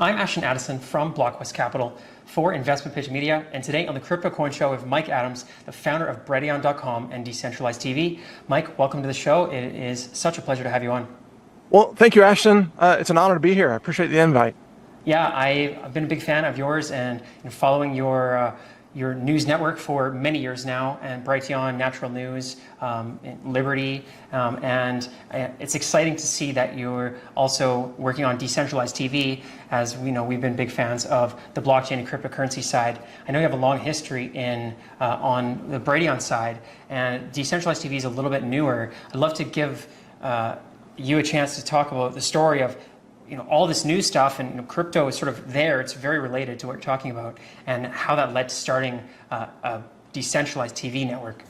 I'm Ashton Addison from Blockwest Capital for Investment Pitch Media, and today on the Crypto Coin Show with Mike Adams, the founder of Brighteon.com and Decentralize TV. Mike, welcome to the show. It is such a pleasure to have you on. Well, thank you, Ashton. It's an honor to be here. I appreciate the invite. Yeah, I've been a big fan of yours and following your news network for many years now, and Brighteon, Natural News, Liberty, and it's exciting to see that you're also working on Decentralized TV. As we know, we've been big fans of the blockchain and cryptocurrency side. I know you have a long history on the Brighteon side, and Decentralized TV is a little bit newer. I'd love to give you a chance to talk about the story of all this new stuff, and crypto is sort of there. It's very related to what you're talking about, and how that led to starting a decentralized TV network.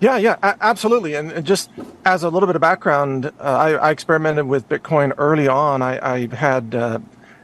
Yeah, absolutely. And just as a little bit of background, I experimented with Bitcoin early on. I had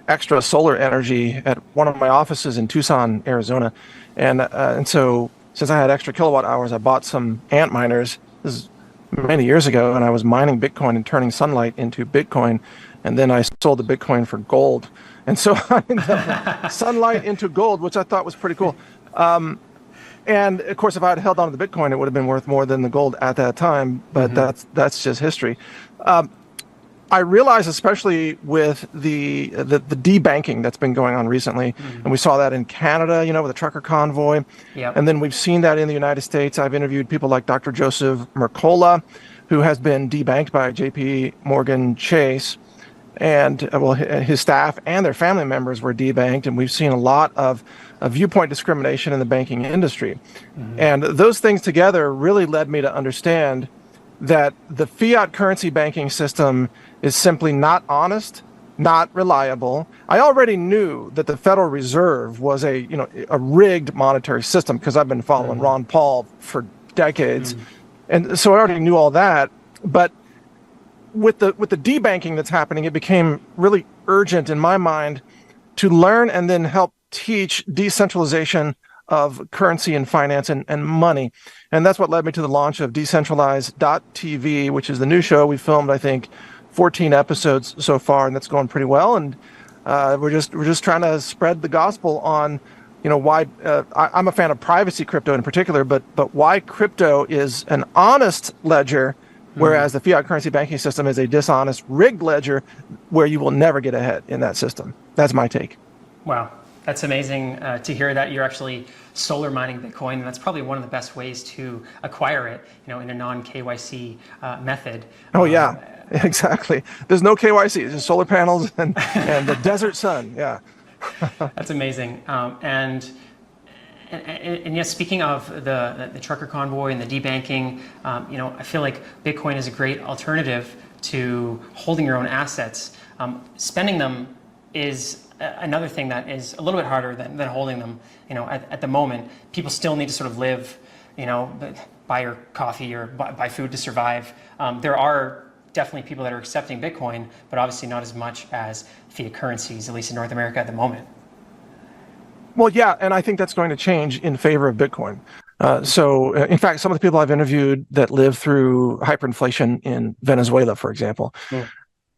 extra solar energy at one of my offices in Tucson, Arizona, and so since I had extra kilowatt hours, I bought some ant miners. This is many years ago, and I was mining Bitcoin and turning sunlight into Bitcoin. And then I sold the Bitcoin for gold. And so I ended up with sunlight into gold, which I thought was pretty cool. And of course, if I had held on to the Bitcoin, it would have been worth more than the gold at that time. But that's just history. I realize, especially with the debanking that's been going on recently, and we saw that in Canada, with the trucker convoy. Yep. And then we've seen that in the United States. I've interviewed people like Dr. Joseph Mercola, who has been debanked by JP Morgan Chase. And his staff and their family members were debanked, and we've seen a lot of viewpoint discrimination in the banking industry. And those things together really led me to understand that the fiat currency banking system is simply not honest, not reliable. I already knew that the Federal Reserve was a rigged monetary system because I've been following Ron Paul for decades, and so I already knew all that. But with the debanking that's happening, it became really urgent in my mind to learn and then help teach decentralization of currency and finance and money. And that's what led me to the launch of Decentralize.tv, which is the new show. We filmed, I think, 14 episodes so far, and that's going pretty well. And we're just trying to spread the gospel on why I'm a fan of privacy crypto in particular, but why crypto is an honest ledger, whereas the fiat currency banking system is a dishonest, rigged ledger where you will never get ahead in that system. That's my take. Wow, that's amazing to hear that you're actually solar mining Bitcoin. And that's probably one of the best ways to acquire it, in a non-KYC method. Oh, yeah, exactly. There's no KYC. It's just solar panels and the desert sun. Yeah. That's amazing. And yes, speaking of the trucker convoy and the debanking, I feel like Bitcoin is a great alternative to holding your own assets. Spending them is another thing that is a little bit harder than holding them. At the moment, people still need to sort of live, buy your coffee or buy food to survive. There are definitely people that are accepting Bitcoin, but obviously not as much as fiat currencies, at least in North America at the moment. Well, yeah, and I think that's going to change in favor of Bitcoin. So, in fact, some of the people I've interviewed that lived through hyperinflation in Venezuela, for example,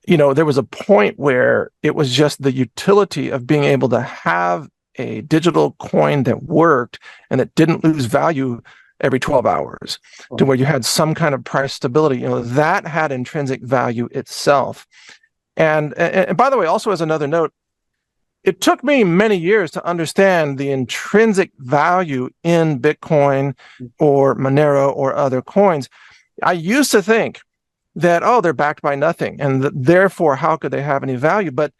there was a point where it was just the utility of being able to have a digital coin that worked and that didn't lose value every 12 hours, to where you had some kind of price stability. That had intrinsic value itself. And by the way, also as another note, it took me many years to understand the intrinsic value in Bitcoin or Monero or other coins. I used to think that, they're backed by nothing, and therefore, how could they have any value? But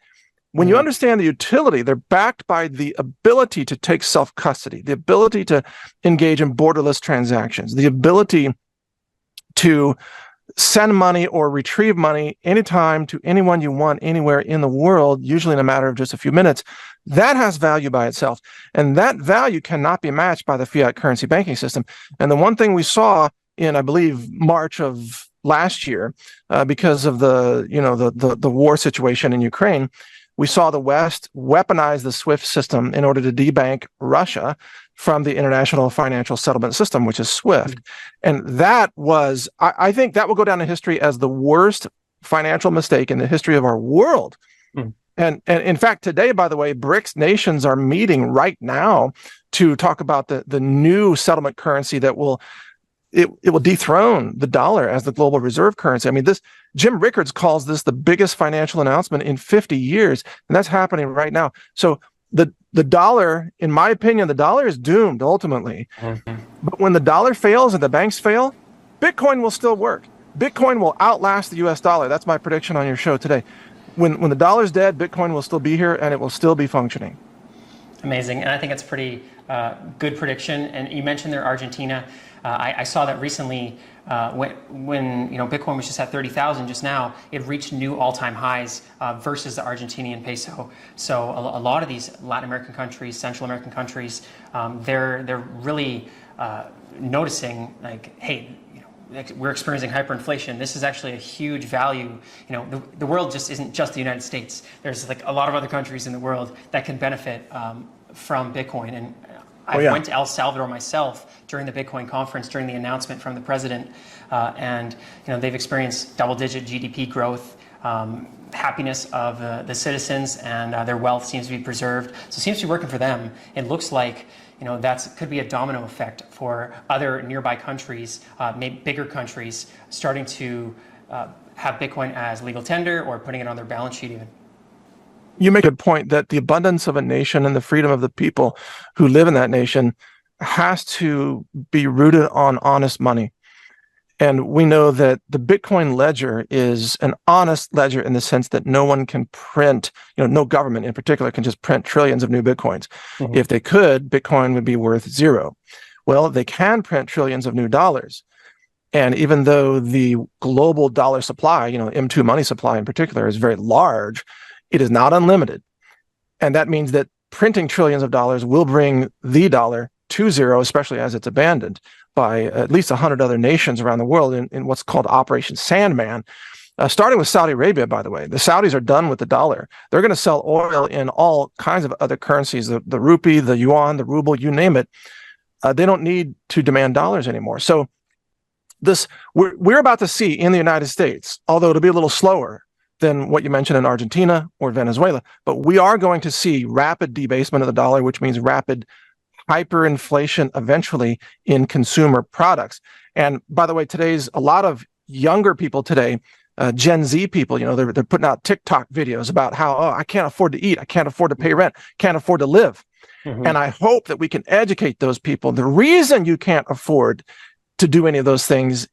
when you understand the utility, they're backed by the ability to take self-custody, the ability to engage in borderless transactions, the ability to send money or retrieve money anytime to anyone you want anywhere in the world, usually in a matter of just a few minutes. That has value by itself. And that value cannot be matched by the fiat currency banking system. And the one thing we saw in, I believe, March of last year, because of the war situation in Ukraine, we saw the West weaponize the SWIFT system in order to debank Russia from the international financial settlement system, which is SWIFT. And that was, I think that will go down in history as the worst financial mistake in the history of our world. And in fact, today, by the way, BRICS nations are meeting right now to talk about the new settlement currency that will dethrone the dollar as the global reserve currency. I mean, Jim Rickards calls this the biggest financial announcement in 50 years, and that's happening right now. So the dollar, in my opinion, the dollar is doomed ultimately. Mm-hmm. But when the dollar fails and the banks fail, Bitcoin will still work. Bitcoin will outlast the US dollar. That's my prediction on your show today. When the dollar's dead, Bitcoin will still be here and it will still be functioning. Amazing. And I think it's pretty good prediction. And you mentioned there Argentina. I saw that recently when Bitcoin was just at 30,000 just now, it reached new all-time highs versus the Argentinian peso. So a lot of these Latin American countries, Central American countries, they're really noticing like, hey, we're experiencing hyperinflation. This is actually a huge value. The world just isn't just the United States. There's like a lot of other countries in the world that can benefit from Bitcoin. And I went to El Salvador myself during the Bitcoin conference, during the announcement from the president, and they've experienced double-digit GDP growth, happiness of the citizens, and their wealth seems to be preserved. So it seems to be working for them. It looks like that could be a domino effect for other nearby countries, maybe bigger countries, starting to have Bitcoin as legal tender or putting it on their balance sheet even. You make a point that the abundance of a nation and the freedom of the people who live in that nation has to be rooted on honest money. And we know that the Bitcoin ledger is an honest ledger in the sense that no one can print, no government in particular can just print trillions of new Bitcoins. Mm-hmm. If they could, Bitcoin would be worth zero. Well, they can print trillions of new dollars. And even though the global dollar supply, M2 money supply in particular, is very large, it is not unlimited. And that means that printing trillions of dollars will bring the dollar to zero, especially as it's abandoned by at least 100 other nations around the world in what's called Operation Sandman, starting with Saudi Arabia, by the way. The Saudis are done with the dollar. They're going to sell oil in all kinds of other currencies, the rupee, the yuan, the ruble, you name it. They don't need to demand dollars anymore. So we're about to see in the United States, although it'll be a little slower than what you mentioned in Argentina or Venezuela, but we are going to see rapid debasement of the dollar, which means rapid hyperinflation eventually in consumer products. And by the way, a lot of younger people today, Gen Z people, they're putting out TikTok videos about how, I can't afford to eat, I can't afford to pay rent, can't afford to live. Mm-hmm. And I hope that we can educate those people. The reason you can't afford to do any of those things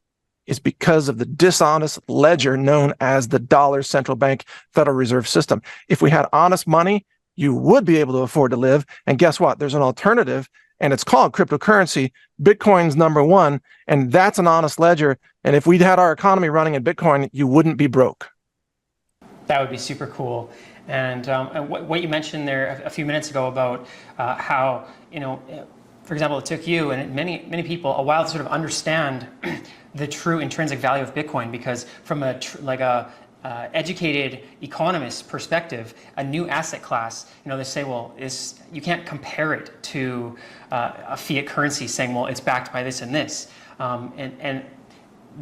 is because of the dishonest ledger known as the dollar central bank Federal Reserve System. If we had honest money, you would be able to afford to live. And guess what? There's an alternative, and it's called cryptocurrency. Bitcoin's number one, and that's an honest ledger. And if we'd had our economy running in Bitcoin, you wouldn't be broke. That would be super cool. And what you mentioned there a few minutes ago about how, for example, it took you and many people a while to sort of understand the true intrinsic value of Bitcoin, because from a educated economist perspective, a new asset class, they say, well, you can't compare it to a fiat currency, saying, well, it's backed by this and this, and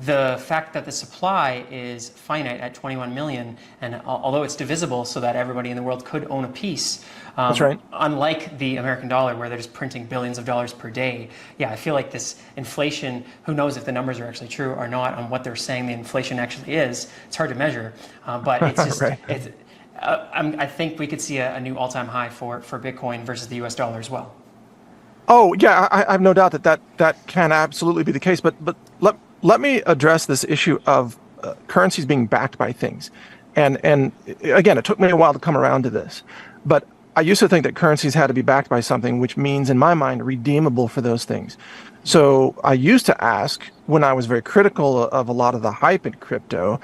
the fact that the supply is finite at 21 million, and although it's divisible so that everybody in the world could own a piece, that's right. Unlike the American dollar, where they're just printing billions of dollars per day, I feel like this inflation, who knows if the numbers are actually true or not on what they're saying the inflation actually is. It's hard to measure, but it's just, right. I think we could see a new all-time high for Bitcoin versus the US dollar as well. Oh, yeah, I have no doubt that can absolutely be the case, but let me address this issue of currencies being backed by things. And again, it took me a while to come around to this, but I used to think that currencies had to be backed by something, which means, in my mind, redeemable for those things. So I used to ask, when I was very critical of a lot of the hype in crypto,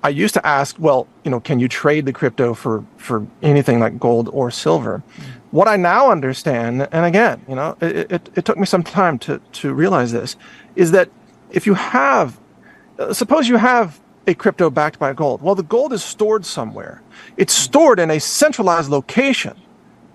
I used to ask, well, can you trade the crypto for anything like gold or silver? Mm-hmm. What I now understand, and again, it took me some time to realize this, is that if you have, suppose you have a crypto backed by gold. Well, the gold is stored somewhere. It's stored in a centralized location,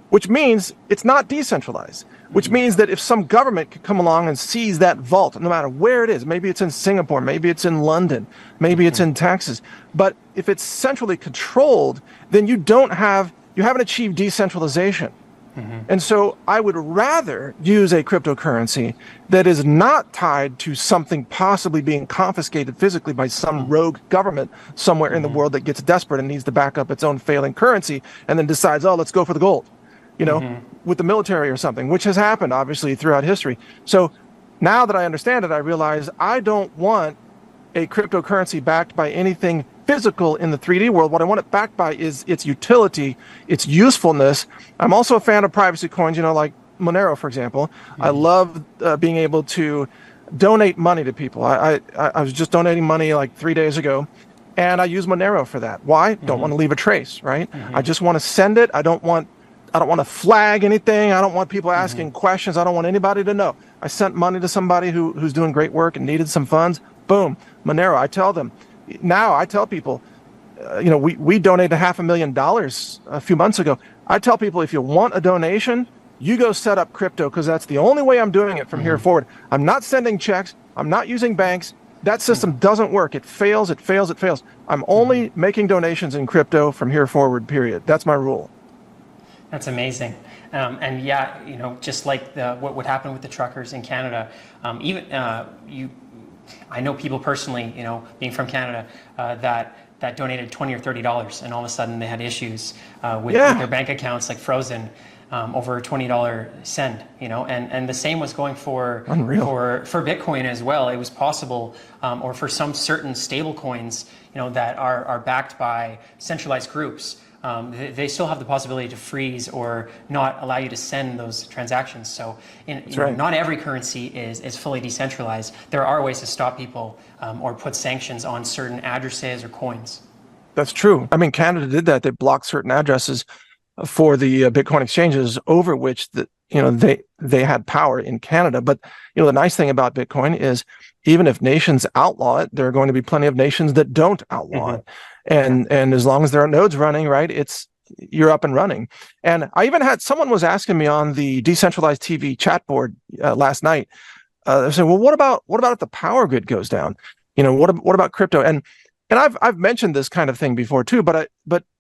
which means it's not decentralized. which means that if some government could come along and seize that vault, no matter where it is, maybe it's in Singapore, maybe it's in London, maybe it's in Texas, but if it's centrally controlled, then you haven't achieved decentralization. And so I would rather use a cryptocurrency that is not tied to something possibly being confiscated physically by some rogue government somewhere in the world that gets desperate and needs to back up its own failing currency and then decides, oh, let's go for the gold, with the military or something, which has happened obviously throughout history. So now that I understand it, I realize I don't want a cryptocurrency backed by anything physical in the 3D world. What I want it backed by is its utility, its usefulness. I'm also a fan of privacy coins, like Monero, for example. I love being able to donate money to people. I was just donating money like 3 days ago, and I use Monero for that. Why? Don't want to leave a trace, right? I just want to send it. I don't want to flag anything. I don't want people asking questions. I don't want anybody to know. I sent money to somebody who's doing great work and needed some funds. Boom, Monero. I tell people, we donated $500,000 a few months ago. I tell people, if you want a donation, you go set up crypto, because that's the only way I'm doing it from here forward. I'm not sending checks. I'm not using banks. That system doesn't work. It fails. It fails. It fails. I'm only making donations in crypto from here forward, period. That's my rule. That's amazing. And yeah, just like what would happen with the truckers in Canada, I know people personally, being from Canada, that donated $20 or $30, and all of a sudden they had issues with their bank accounts like frozen over a $20 send, and the same was going for Bitcoin as well. It was possible, or for some certain stable coins, that are backed by centralized groups. They still have the possibility to freeze or not allow you to send those transactions. So not every currency is fully decentralized. There are ways to stop people or put sanctions on certain addresses or coins. That's true. I mean, Canada did that. They blocked certain addresses for the Bitcoin exchanges over which they had power in Canada. But the nice thing about Bitcoin is, even if nations outlaw it, there are going to be plenty of nations that don't outlaw it. And as long as there are nodes running, right, you're up and running. And I even had someone was asking me on the Decentralized TV chat board last night. They're saying, well, what about if the power grid goes down? What about crypto? And I've mentioned this kind of thing before too. But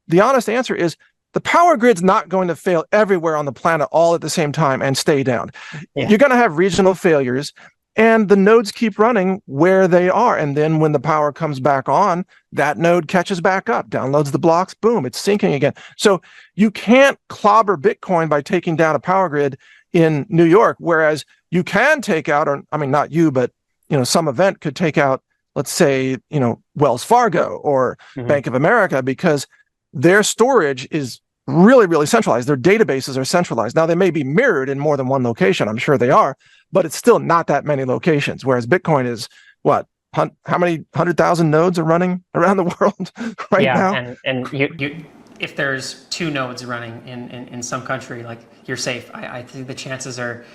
the honest answer is, the power grid's not going to fail everywhere on the planet all at the same time and stay down. You're going to have regional failures. And the nodes keep running where they are. And then when the power comes back on, that node catches back up, downloads the blocks, boom, it's syncing again. So you can't clobber Bitcoin by taking down a power grid in New York, whereas you can take out, or I mean, not you, but some event could take out, let's say, Wells Fargo or Bank of America, because their storage is really, really centralized. Their databases are centralized. Now, they may be mirrored in more than one location. I'm sure they are, but it's still not that many locations. Whereas Bitcoin is how many 100,000 nodes are running around the world right now? Yeah, and you if there's 2 nodes running in some country, like, you're safe. I think the chances are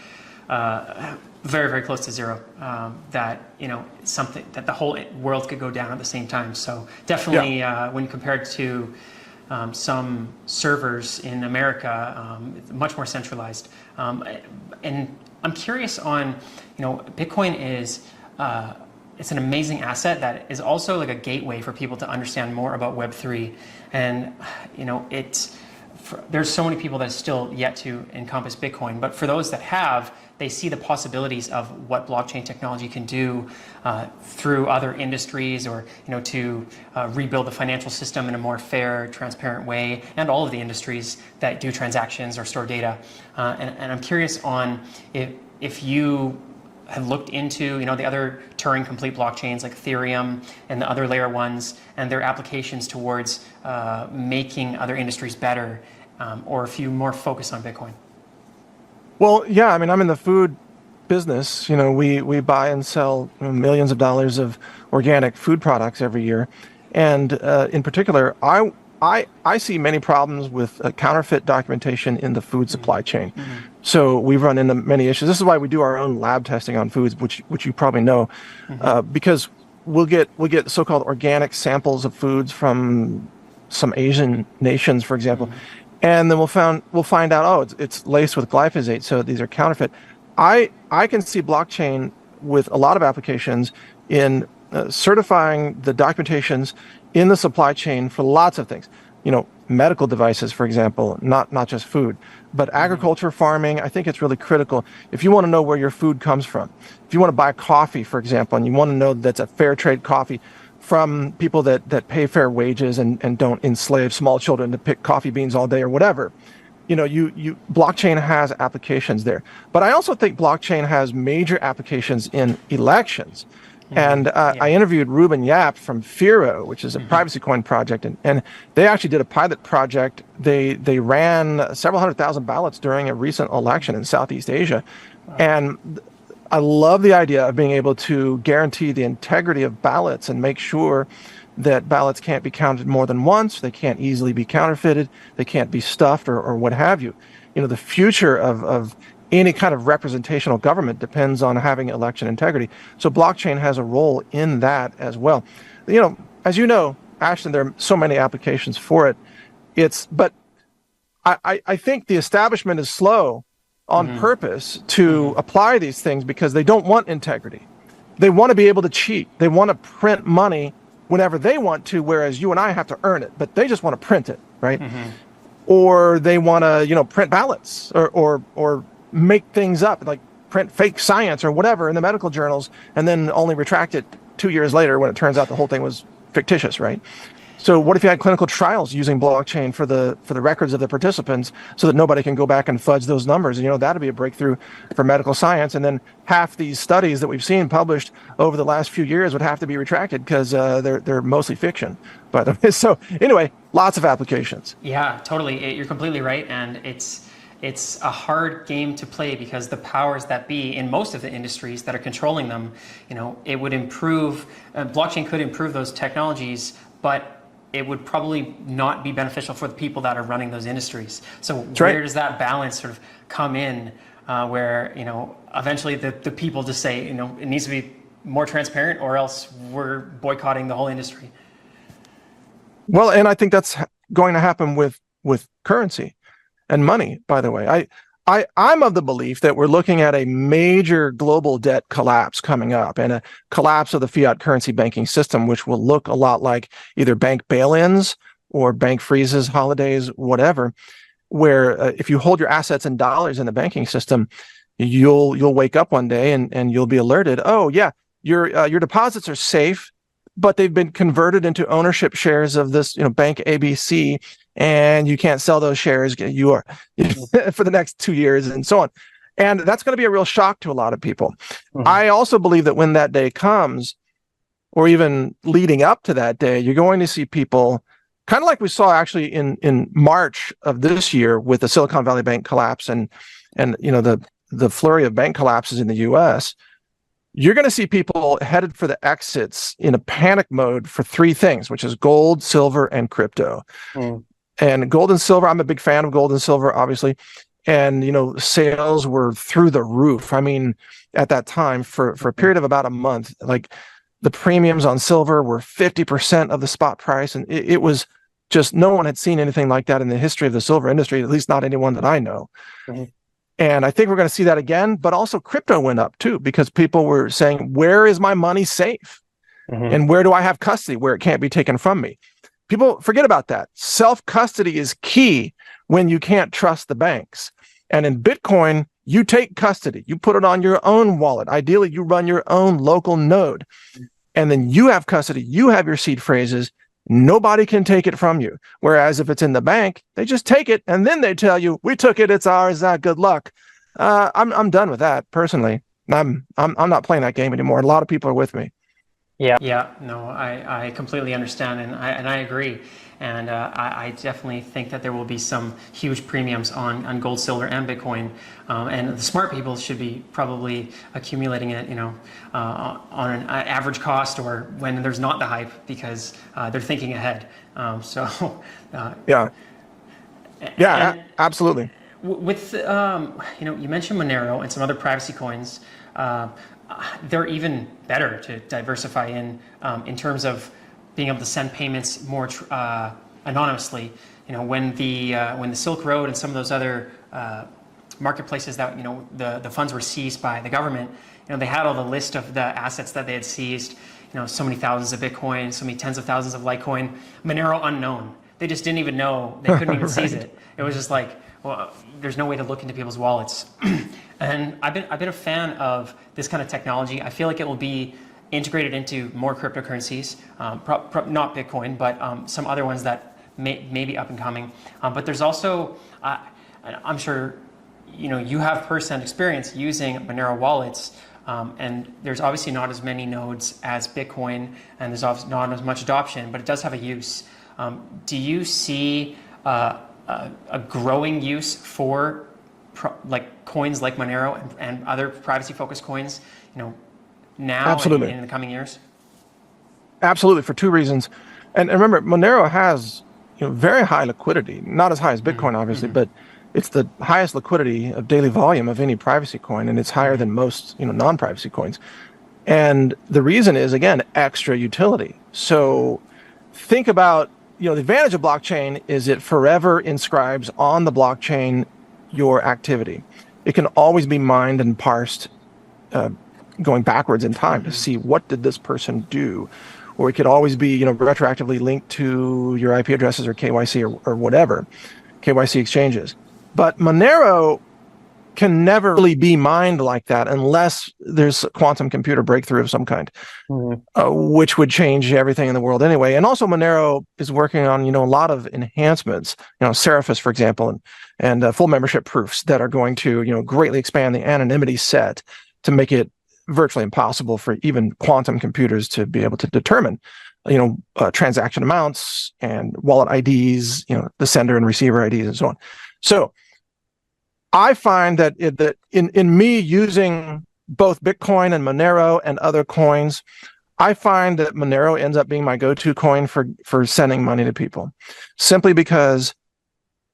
very, very close to zero, that something that the whole world could go down at the same time. So definitely, when compared to some servers in America, it's much more centralized. And I'm curious on, Bitcoin is it's an amazing asset that is also like a gateway for people to understand more about Web3. And there's so many people that still yet to encompass Bitcoin, but for those that have, they see the possibilities of what blockchain technology can do through other industries, or to rebuild the financial system in a more fair, transparent way, and all of the industries that do transactions or store data. And I'm curious on if you have looked into the other Turing complete blockchains like Ethereum and the other layer ones, and their applications towards making other industries better, or if you more focus on Bitcoin. Well, yeah, I mean, I'm in the food business. We buy and sell millions of dollars of organic food products every year. And in particular, I see many problems with counterfeit documentation in the food supply chain. So we run into many issues. This is why we do our own lab testing on foods, which you probably know, because we'll get so-called organic samples of foods from some Asian nations, for example. and then we'll find out, oh, it's laced with glyphosate, so these are counterfeit. I can see blockchain with a lot of applications in certifying the documentations in the supply chain for lots of things. Medical devices, for example, not just food, but agriculture, farming. I think it's really critical. If you want to know where your food comes from, if you want to buy coffee, for example, and you want to know that's a fair trade coffee from people that pay fair wages and don't enslave small children to pick coffee beans all day or whatever, blockchain has applications there. But I also think blockchain has major applications in elections. And I interviewed Ruben Yap from Firo, which is a privacy coin project, and they actually did a pilot project. They ran several 100,000 ballots during a recent election in Southeast Asia. Wow. And I love the idea of being able to guarantee the integrity of ballots and make sure that ballots can't be counted more than once, they can't easily be counterfeited, they can't be stuffed or what have you. The future of any kind of representational government depends on having election integrity. So blockchain has a role in that as well. As you know, Ashton, there are so many applications for it. But I think the establishment is slow on purpose to apply these things because they don't want integrity. They want to be able to cheat. They want to print money whenever they want to, whereas you and I have to earn it, but they just want to print it, right? Or they want to, print ballots or make things up, like print fake science or whatever in the medical journals, and then only retract it 2 years later when it turns out the whole thing was fictitious, right? So what if you had clinical trials using blockchain for the records of the participants so that nobody can go back and fudge those numbers? And that'd be a breakthrough for medical science. And then half these studies that we've seen published over the last few years would have to be retracted because they're mostly fiction. But so anyway, lots of applications. Yeah, totally. You're completely right, and it's a hard game to play because the powers that be in most of the industries that are controlling them, it would improve, blockchain could improve those technologies, but it would probably not be beneficial for the people that are running those industries. So where does that balance sort of come in where, eventually the people just say, it needs to be more transparent or else we're boycotting the whole industry? Well, and I think that's going to happen with currency and money, by the way. I'm of the belief that we're looking at a major global debt collapse coming up and a collapse of the fiat currency banking system, which will look a lot like either bank bail-ins or bank freezes, holidays, whatever, where if you hold your assets in dollars in the banking system, you'll wake up one day and you'll be alerted, oh yeah, your deposits are safe, but they've been converted into ownership shares of this, bank ABC, and you can't sell those shares for the next 2 years and so on. And that's going to be a real shock to a lot of people. I also believe that when that day comes, or even leading up to that day, you're going to see people kind of like we saw actually in March of this year with the Silicon Valley Bank collapse and the flurry of bank collapses in the US. You're going to see people headed for the exits in a panic mode for three things, which is gold, silver, and crypto. And gold and silver, I'm a big fan of gold and silver, obviously. And, sales were through the roof. I mean, at that time, for a period of about a month, like the premiums on silver were 50% of the spot price. And it was just, no one had seen anything like that in the history of the silver industry, at least not anyone that I know. And I think we're going to see that again, but also crypto went up too, because people were saying, where is my money safe? And where do I have custody where it can't be taken from me? People forget about that. Self-custody is key when you can't trust the banks. And in Bitcoin, you take custody. You put it on your own wallet. Ideally, you run your own local node. And then you have custody. You have your seed phrases. Nobody can take it from you. Whereas if it's in the bank, they just take it and then they tell you, we took it, it's ours, good luck. I'm done with that personally. I'm not playing that game anymore. A lot of people are with me. Yeah, no, I completely understand and I agree. And I definitely think that there will be some huge premiums on gold, silver, and Bitcoin. And the smart people should be probably accumulating it, on an average cost or when there's not the hype because they're thinking ahead. Absolutely. With you mentioned Monero and some other privacy coins. They're even better to diversify in terms of being able to send payments more anonymously. when the Silk Road and some of those other marketplaces that the funds were seized by the government, they had all the list of the assets that they had seized. So many thousands of Bitcoin, so many tens of thousands of Litecoin. Monero unknown. They just didn't even know. They couldn't even seize it. It was just like, well, there's no way to look into people's wallets. And I've been a fan of this kind of technology. I feel like it will be integrated into more cryptocurrencies, not Bitcoin, but some other ones that may be up and coming. But there's also, I'm sure, you have first-hand experience using Monero wallets, and there's obviously not as many nodes as Bitcoin, and there's obviously not as much adoption, but it does have a use. Do you see a growing use for coins like Monero and other privacy-focused coins, now Absolutely. and in the coming years? Absolutely, for two reasons. And remember, Monero has very high liquidity, not as high as Bitcoin, obviously, but it's the highest liquidity of daily volume of any privacy coin, and it's higher than most non-privacy coins. And the reason is, again, extra utility. So think about, the advantage of blockchain is it forever inscribes on the blockchain your activity. It can always be mined and parsed going backwards in time to see what did this person do. Or it could always be, retroactively linked to your IP addresses or KYC or whatever, KYC exchanges. But Monero can never really be mined like that unless there's a quantum computer breakthrough of some kind, which would change everything in the world anyway. And also Monero is working on, a lot of enhancements, Seraphis, for example, and full membership proofs that are going to, greatly expand the anonymity set to make it virtually impossible for even quantum computers to be able to determine, transaction amounts and wallet IDs, the sender and receiver IDs and so on. So I find that in me using both Bitcoin and Monero and other coins, I find that Monero ends up being my go-to coin for sending money to people, simply because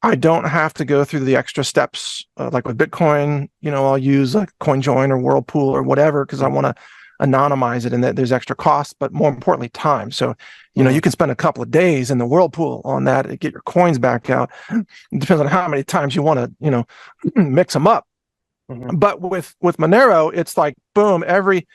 I don't have to go through the extra steps like with Bitcoin. I'll use like CoinJoin or Whirlpool or whatever because I want to anonymize it, and that there's extra cost, but more importantly, time. So, you can spend a couple of days in the Whirlpool on that and get your coins back out. It depends on how many times you want to, mix them up. But with Monero, it's like, boom, every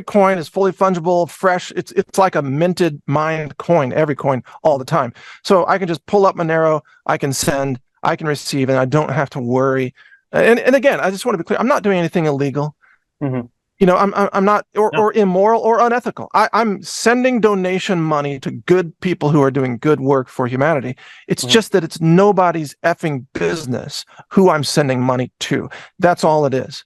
coin is fully fungible, fresh. It's like a minted mined coin, every coin all the time. So I can just pull up Monero, I can send, I can receive, and I don't have to worry. And again, I just want to be clear, I'm not doing anything illegal. I'm not or immoral or unethical. I'm sending donation money to good people who are doing good work for humanity. It's just that it's nobody's effing business who I'm sending money to. That's all it is.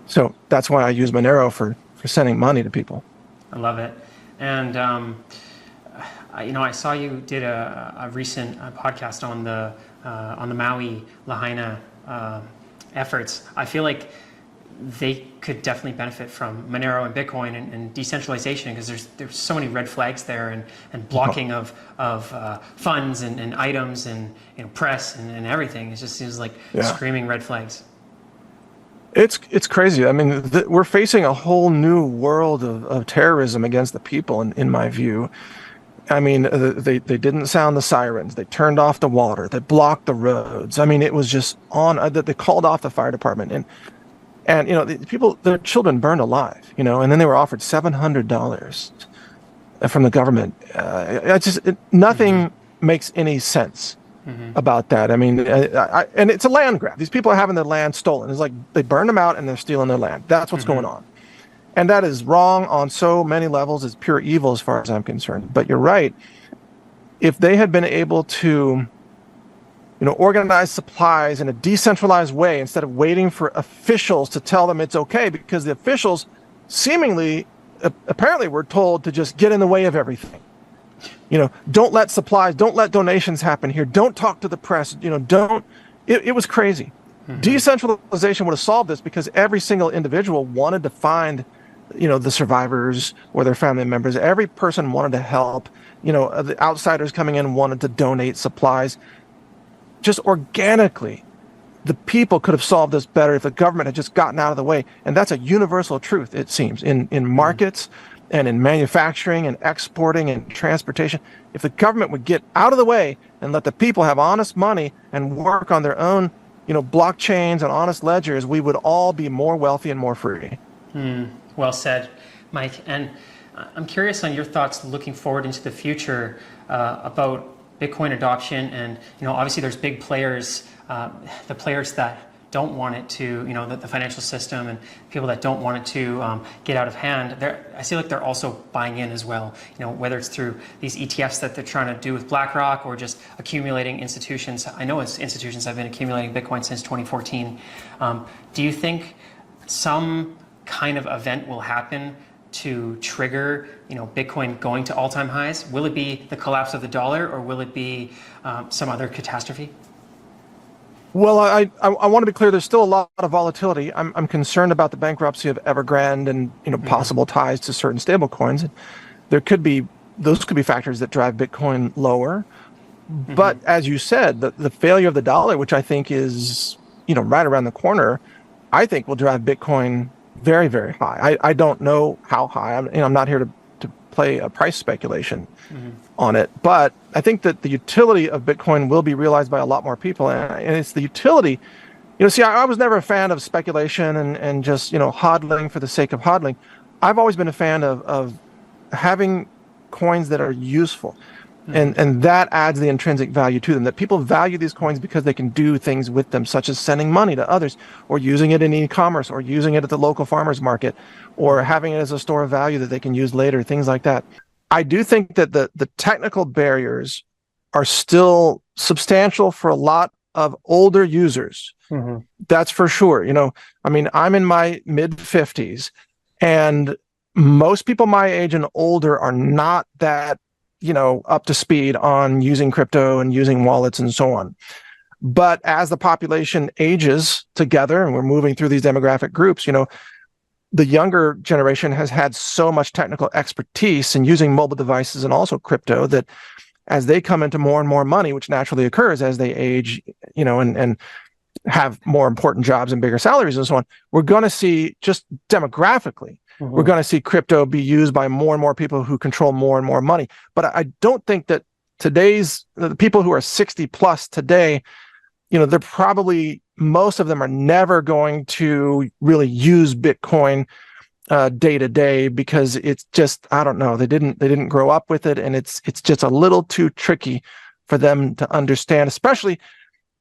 So that's why I use Monero for sending money to people. I love it. And I saw you did a recent podcast on the Maui Lahaina efforts. I feel like they could definitely benefit from Monero and Bitcoin and decentralization, because there's so many red flags there, and blocking of funds and items and press and everything. It just seems like screaming red flags. It's crazy. I mean, we're facing a whole new world of terrorism against the people, in my view. I mean, they didn't sound the sirens. They turned off the water. They blocked the roads. I mean, it was just on. They called off the fire department, and the people, their children burned alive. And then they were offered $700 from the government. Nothing makes any sense about that. I mean, and it's a land grab. These people are having their land stolen. It's like they burned them out and they're stealing their land. That's what's going on. And that is wrong on so many levels. It's pure evil as far as I'm concerned. But you're right. If they had been able to, organize supplies in a decentralized way instead of waiting for officials to tell them it's okay, because the officials seemingly, apparently were told to just get in the way of everything. Don't let supplies, don't let donations happen here. Don't talk to the press. It was crazy. Decentralization would have solved this, because every single individual wanted to find, the survivors or their family members. Every person wanted to help. The outsiders coming in wanted to donate supplies. Just organically, the people could have solved this better if the government had just gotten out of the way. And that's a universal truth, it seems, in markets, and in manufacturing and exporting and transportation. If the government would get out of the way and let the people have honest money and work on their own, blockchains and honest ledgers, we would all be more wealthy and more free. Well said, Mike. And I'm curious on your thoughts looking forward into the future about Bitcoin adoption. And obviously there's big players, the players that don't want it to, the financial system, and people that don't want it to get out of hand. I feel like they're also buying in as well. Whether it's through these ETFs that they're trying to do with BlackRock, or just accumulating institutions. I know institutions have been accumulating Bitcoin since 2014. Do you think some kind of event will happen to trigger, Bitcoin going to all-time highs? Will it be the collapse of the dollar, or will it be some other catastrophe? Well, I want to be clear. There's still a lot of volatility. I'm concerned about the bankruptcy of Evergrande and possible ties to certain stablecoins. Those could be factors that drive Bitcoin lower. But as you said, the failure of the dollar, which I think is right around the corner, I think will drive Bitcoin very, very high. I don't know how high. I'm not here to play a price speculation on it, but I think that the utility of Bitcoin will be realized by a lot more people, and it's the utility. See, I was never a fan of speculation and just hodling for the sake of hodling. I've always been a fan of having coins that are useful, and that adds the intrinsic value to them. That people value these coins because they can do things with them, such as sending money to others, or using it in e-commerce, or using it at the local farmers market, or having it as a store of value that they can use later, things like that. I do think that the technical barriers are still substantial for a lot of older users. That's for sure. I'm in my mid-50s, and most people my age and older are not that up to speed on using crypto and using wallets and so on. But as the population ages together and we're moving through these demographic groups, the younger generation has had so much technical expertise in using mobile devices and also crypto that as they come into more and more money, which naturally occurs as they age, and have more important jobs and bigger salaries and so on, we're going to see, just demographically, we're going to see crypto be used by more and more people who control more and more money. But I don't think that the people who are 60 plus today, they're probably, most of them are never going to really use Bitcoin day to day, because it's just, I don't know, they didn't grow up with it, and it's just a little too tricky for them to understand, especially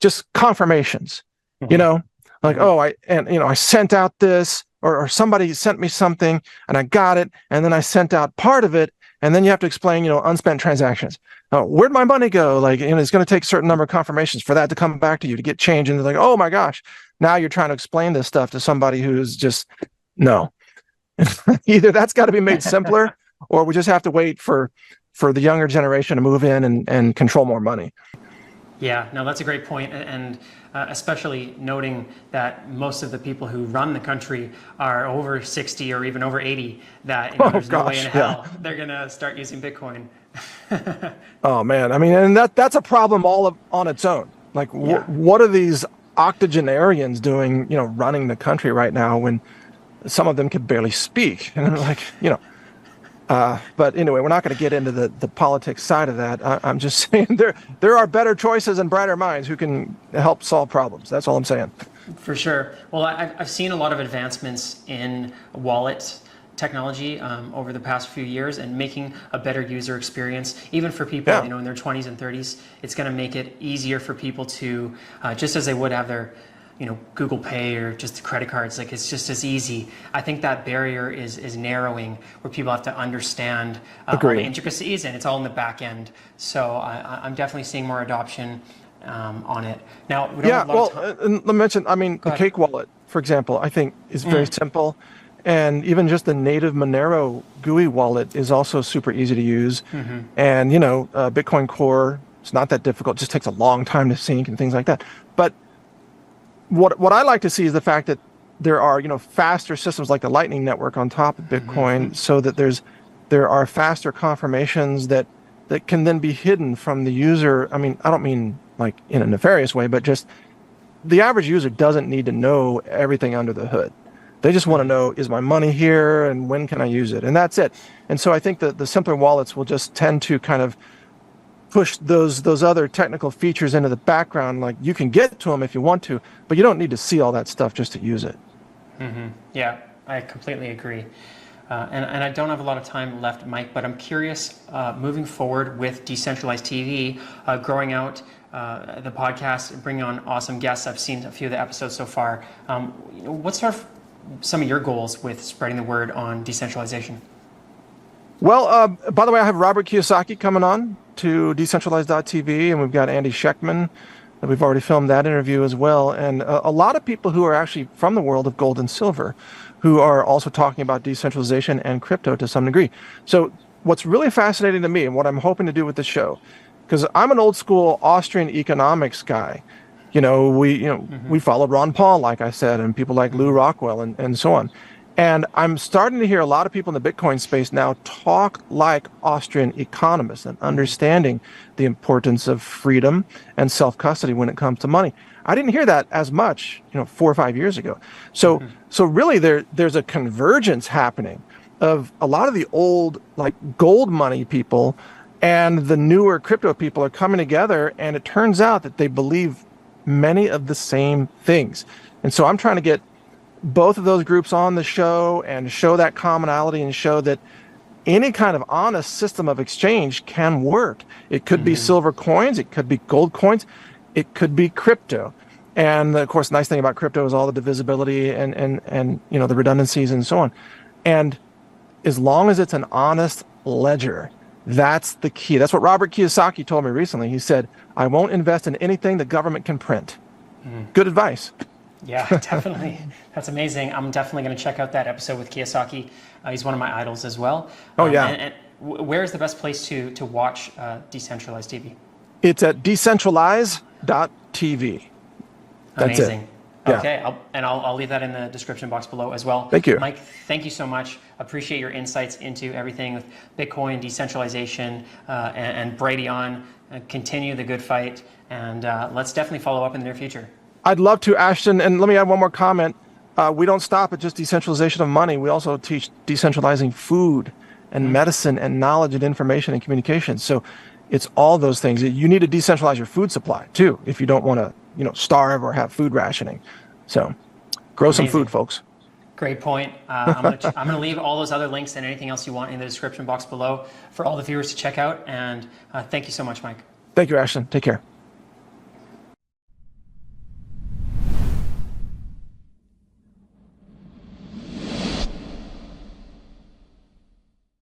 just confirmations. I sent out this, or somebody sent me something and I got it, and then I sent out part of it, and then you have to explain, unspent transactions. Where'd my money go? It's going to take a certain number of confirmations for that to come back to you to get change. And they're like, oh my gosh, now you're trying to explain this stuff to somebody who's just, no. Either that's got to be made simpler, or we just have to wait for the younger generation to move in and control more money. Yeah, no, that's a great point. And especially noting that most of the people who run the country are over 60 or even over 80, that there's no way in hell they're going to start using Bitcoin. Oh man, and that's a problem all on its own. What are these octogenarians doing, running the country right now, when some of them can barely speak? And but anyway, we're not going to get into the politics side of that. I'm just saying there are better choices and brighter minds who can help solve problems. That's all I'm saying. For sure. Well, I've seen a lot of advancements in wallet technology over the past few years, and making a better user experience, even for people in their 20s and 30s. It's going to make it easier for people to, just as they would have their Google Pay or just credit cards, it's just as easy. I think that barrier is narrowing, where people have to understand all the intricacies, and it's all in the back end. So I'm definitely seeing more adoption on it. Now, we don't have a lot of time. Let me mention, the Cake wallet, for example, I think is very simple. And even just the native Monero GUI wallet is also super easy to use. And, Bitcoin Core, it's not that difficult. It just takes a long time to sync and things like that. But what I like to see is the fact that there are, faster systems like the Lightning Network on top of Bitcoin, so that there are faster confirmations that can then be hidden from the user. I don't mean like in a nefarious way, but just the average user doesn't need to know everything under the hood. They just want to know, is my money here and when can I use it? And that's it. And so I think that the simpler wallets will just tend to kind of push those other technical features into the background. Like, you can get to them if you want to, but you don't need to see all that stuff just to use it. Yeah, I completely agree. And I don't have a lot of time left, Mike, but I'm curious, moving forward with Decentralized TV, growing out the podcast, bringing on awesome guests. I've seen a few of the episodes so far. What's some of your goals with spreading the word on decentralization? Well, by the way, I have Robert Kiyosaki coming on to Decentralize.tv, and we've got Andy Schechtman. And we've already filmed that interview as well. And a lot of people who are actually from the world of gold and silver, who are also talking about decentralization and crypto to some degree. So what's really fascinating to me, and what I'm hoping to do with the show, because I'm an old school Austrian economics guy. We followed Ron Paul, like I said, and people like Lou Rockwell and so on. And I'm starting to hear a lot of people in the Bitcoin space now talk like Austrian economists and understanding the importance of freedom and self-custody when it comes to money. I didn't hear that as much, 4 or 5 years ago. So really there's a convergence happening of a lot of the old, like, gold money people and the newer crypto people are coming together, and it turns out that they believe many of the same things. And so I'm trying to get both of those groups on the show and show that commonality and show that any kind of honest system of exchange can work. It could be silver coins, it could be gold coins, it could be crypto. And of course, the nice thing about crypto is all the divisibility and the redundancies and so on. And as long as it's an honest ledger, that's the key. That's what Robert Kiyosaki told me recently. He said, I won't invest in anything the government can print. Good advice. Yeah, definitely. That's amazing. I'm definitely going to check out that episode with Kiyosaki. He's one of my idols as well. Oh, yeah. And where's the best place to watch Decentralized TV? It's at decentralize.tv. That's Amazing. it. Yeah. Okay, I'll leave that in the description box below as well. Thank you. Mike, thank you so much. Appreciate your insights into everything with Bitcoin, decentralization, and Brighteon. Continue the good fight, and let's definitely follow up in the near future. I'd love to, Ashton. And let me add one more comment. We don't stop at just decentralization of money. We also teach decentralizing food and medicine and knowledge and information and communication. So it's all those things. You need to decentralize your food supply too, if you don't want to, starve or have food rationing. So grow some food, folks. Great point. I'm going to leave all those other links and anything else you want in the description box below for all the viewers to check out. And thank you so much, Mike. Thank you, Ashton. Take care.